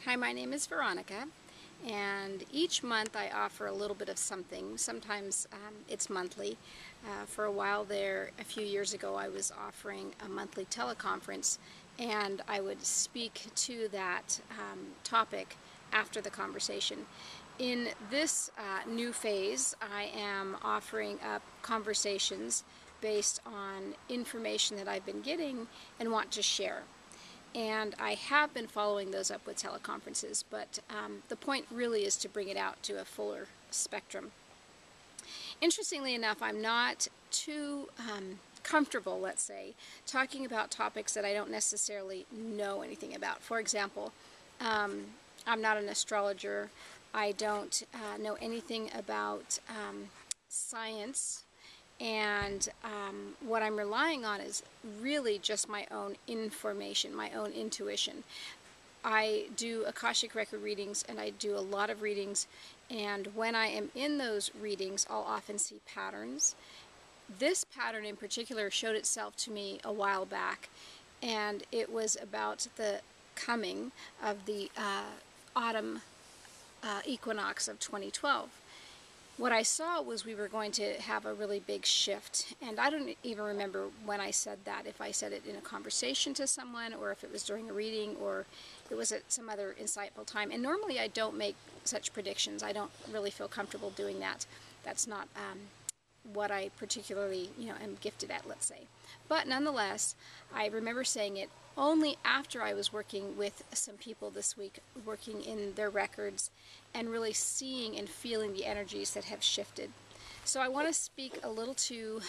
Hi, my name is Veronica, and each month I offer a little bit of something. Sometimes it's monthly. For a while there, a few years ago, I was offering a monthly teleconference, and I would speak to that topic after the conversation. In this new phase, I am offering up conversations based on information that I've been getting and want to share. And I have been following those up with teleconferences, but the point really is to bring it out to a fuller spectrum. Interestingly enough, I'm not too comfortable, let's say, talking about topics that I don't necessarily know anything about. For example, I'm not an astrologer. I don't know anything about science. And what I'm relying on is really just my own information, my own intuition. I do Akashic record readings, and I do a lot of readings, and when I am in those readings, I'll often see patterns. This pattern in particular showed itself to me a while back, and it was about the coming of the Autumn Equinox of 2012. What I saw was we were going to have a really big shift, and I don't even remember when I said that, if I said it in a conversation to someone, or if it was during a reading, or it was at some other insightful time. And normally I don't make such predictions. I don't really feel comfortable doing that. That's not what I particularly, am gifted at, let's say. But nonetheless, I remember saying it only after I was working with some people this week, working in their records, and really seeing and feeling the energies that have shifted. So I want to speak a little to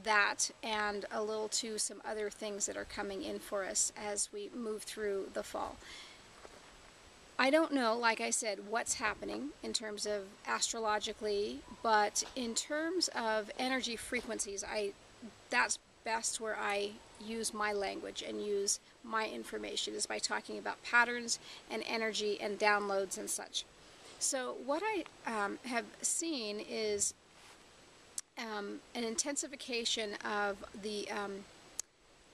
that, and a little to some other things that are coming in for us as we move through the fall. I don't know, like I said, what's happening in terms of astrologically, but in terms of energy frequencies, that's best where I use my language and use my information, is by talking about patterns and energy and downloads and such. So what I have seen is an intensification of the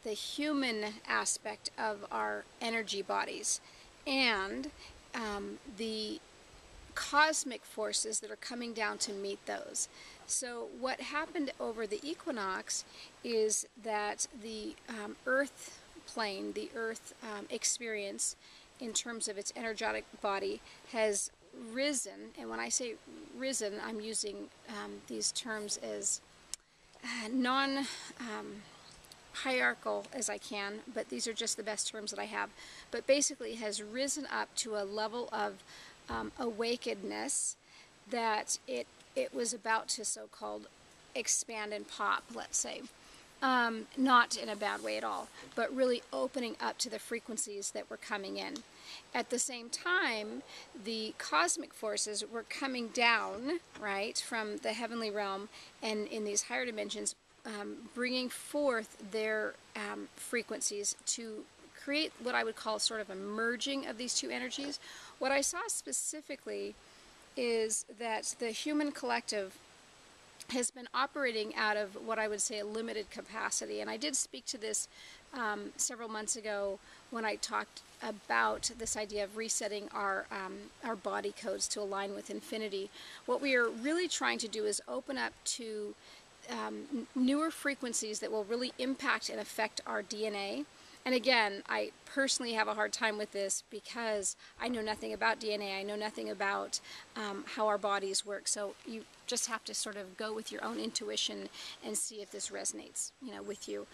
human aspect of our energy bodies, and the cosmic forces that are coming down to meet those. So what happened over the equinox is that the earth plane, the earth experience in terms of its energetic body has risen. And when I say risen, I'm using these terms as hierarchical as I can, but these are just the best terms that I have. But basically has risen up to a level of awakenedness that it was about to so-called expand and pop, let's say. Not in a bad way at all, but really opening up to the frequencies that were coming in. At the same time, the cosmic forces were coming down, right, from the heavenly realm and in these higher dimensions, bringing forth their frequencies to create what I would call sort of a merging of these two energies. What I saw specifically is that the human collective has been operating out of what I would say a limited capacity. And I did speak to this several months ago when I talked about this idea of resetting our body codes to align with infinity. What we are really trying to do is open up to newer frequencies that will really impact and affect our DNA. And again, I personally have a hard time with this because I know nothing about DNA. I know nothing about how our bodies work. So you just have to sort of go with your own intuition and see if this resonates, with you.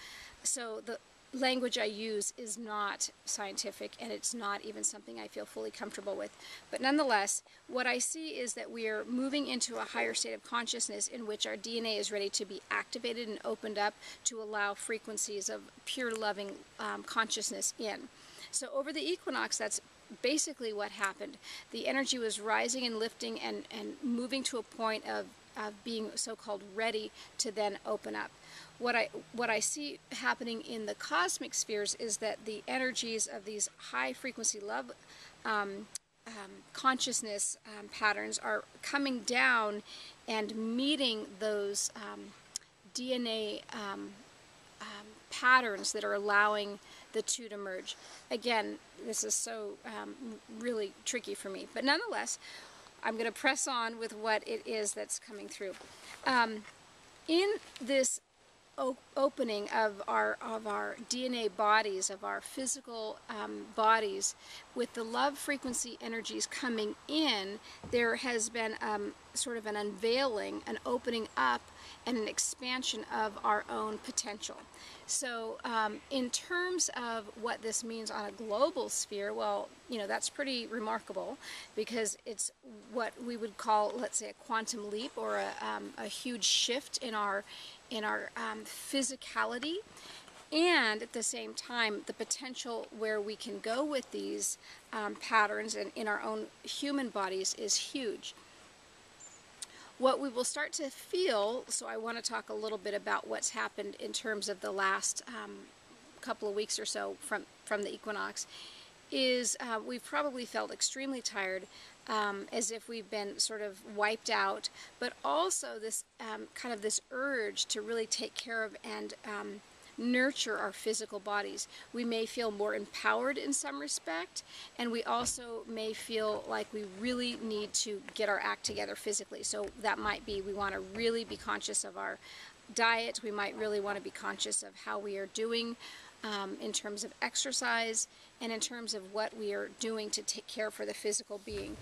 So the language I use is not scientific, and it's not even something I feel fully comfortable with. But nonetheless, what I see is that we are moving into a higher state of consciousness in which our DNA is ready to be activated and opened up to allow frequencies of pure loving consciousness in. So over the equinox, that's basically what happened. The energy was rising and lifting and moving to a point of being so-called ready to then open up. What I see happening in the cosmic spheres is that the energies of these high frequency love consciousness patterns are coming down and meeting those DNA patterns that are allowing the two to merge. Again, this is so really tricky for me, but nonetheless, I'm going to press on with what it is that's coming through. In this opening of our DNA bodies, of our physical bodies, with the love frequency energies coming in, there has been sort of an unveiling, an opening up, and an expansion of our own potential. So in terms of what this means on a global sphere, well, you know, that's pretty remarkable, because it's what we would call, let's say, a quantum leap, or a huge shift in our physicality, and at the same time the potential where we can go with these patterns and in our own human bodies is huge. What we will start to feel, so I want to talk a little bit about what's happened in terms of the last couple of weeks or so from the equinox, is we've probably felt extremely tired, as if we've been sort of wiped out, but also this kind of this urge to really take care of and nurture our physical bodies. We may feel more empowered in some respect, and we also may feel like we really need to get our act together physically. So that might be, we want to really be conscious of our diet. We might really want to be conscious of how we are doing in terms of exercise, and in terms of what we are doing to take care for the physical being.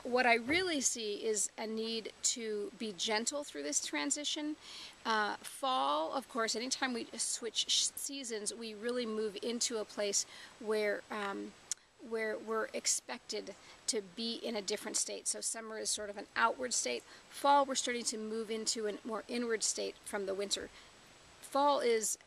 What I really see is a need to be gentle through this transition. Fall, of course, anytime we switch seasons, we really move into a place where we're expected to be in a different state. So summer is sort of an outward state. Fall, we're starting to move into a more inward state from the winter. Fall is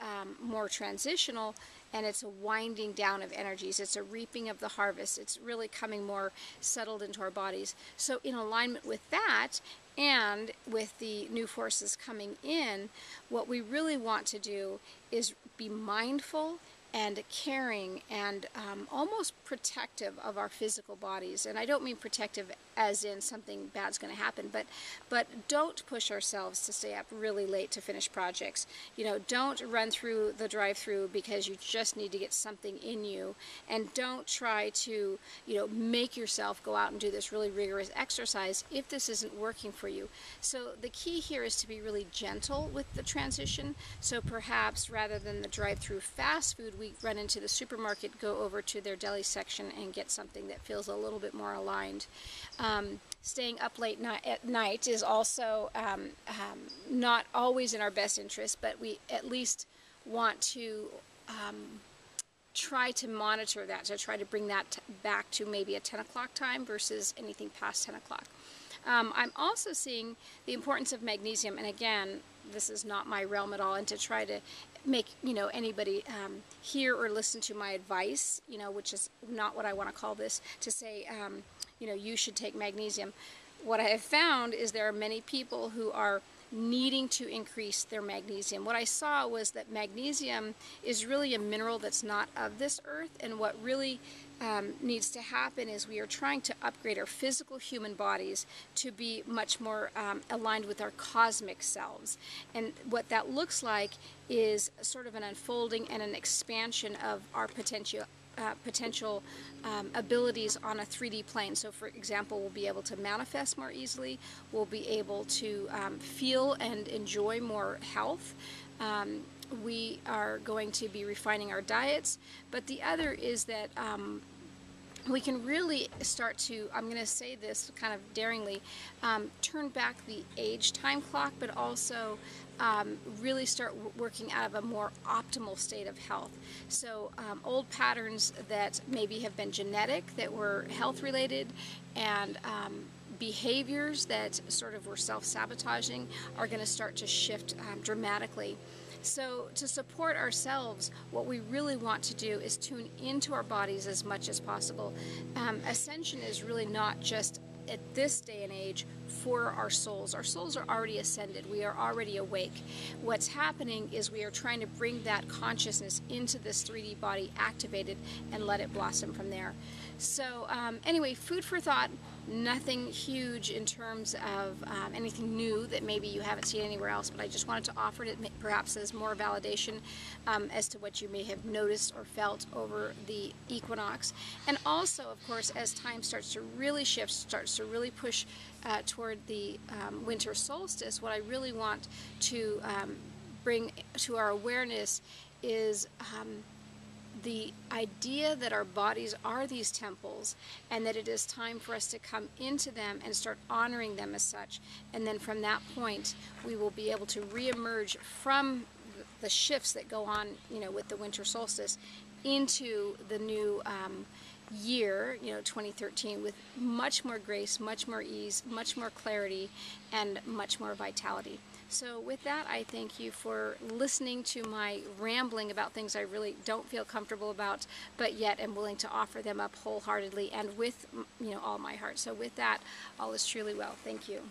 more transitional, and it's a winding down of energies. It's a reaping of the harvest. It's really coming more settled into our bodies. So in alignment with that, and with the new forces coming in, what we really want to do is be mindful and caring and almost protective of our physical bodies. And I don't mean protective as in something bad's going to happen, but don't push ourselves to stay up really late to finish projects. You know, don't run through the drive-through because you just need to get something in you, and don't try to, you know, make yourself go out and do this really rigorous exercise if this isn't working for you. So the key here is to be really gentle with the transition. So perhaps rather than the drive-through fast food, we run into the supermarket, go over to their deli section and get something that feels a little bit more aligned. Staying up late at night is also not always in our best interest, but we at least want to try to monitor that, to try to bring that back to maybe a 10 o'clock time versus anything past 10 o'clock. I'm also seeing the importance of magnesium, and again, this is not my realm at all, and to try to make, you know, anybody hear or listen to my advice, you know, which is not what I want to call this, to say, you know, you should take magnesium. What I have found is there are many people who are needing to increase their magnesium. What I saw was that magnesium is really a mineral that's not of this earth, and what really needs to happen is we are trying to upgrade our physical human bodies to be much more aligned with our cosmic selves. And what that looks like is sort of an unfolding and an expansion of our potential abilities on a 3D plane. So for example, we'll be able to manifest more easily, we'll be able to feel and enjoy more health. We are going to be refining our diets, but the other is that we can really start to, I'm going to say this kind of daringly, turn back the age time clock, but also really start working out of a more optimal state of health. So old patterns that maybe have been genetic, that were health related, and behaviors that sort of were self-sabotaging are going to start to shift dramatically. So to support ourselves, what we really want to do is tune into our bodies as much as possible. Ascension is really not just at this day and age for our souls. Our souls are already ascended. We are already awake. What's happening is we are trying to bring that consciousness into this 3D body, activated, and let it blossom from there. So anyway, food for thought. Nothing huge in terms of anything new that maybe you haven't seen anywhere else, but I just wanted to offer it perhaps as more validation as to what you may have noticed or felt over the equinox. And also, of course, as time starts to really shift, starts to really push toward the winter solstice, what I really want to bring to our awareness is the idea that our bodies are these temples, and that it is time for us to come into them and start honoring them as such. And then from that point, we will be able to reemerge from the shifts that go on, with the winter solstice into the new year, 2013, with much more grace, much more ease, much more clarity, and much more vitality. So with that, I thank you for listening to my rambling about things I really don't feel comfortable about, but yet am willing to offer them up wholeheartedly and with all my heart. So with that, all is truly well. Thank you.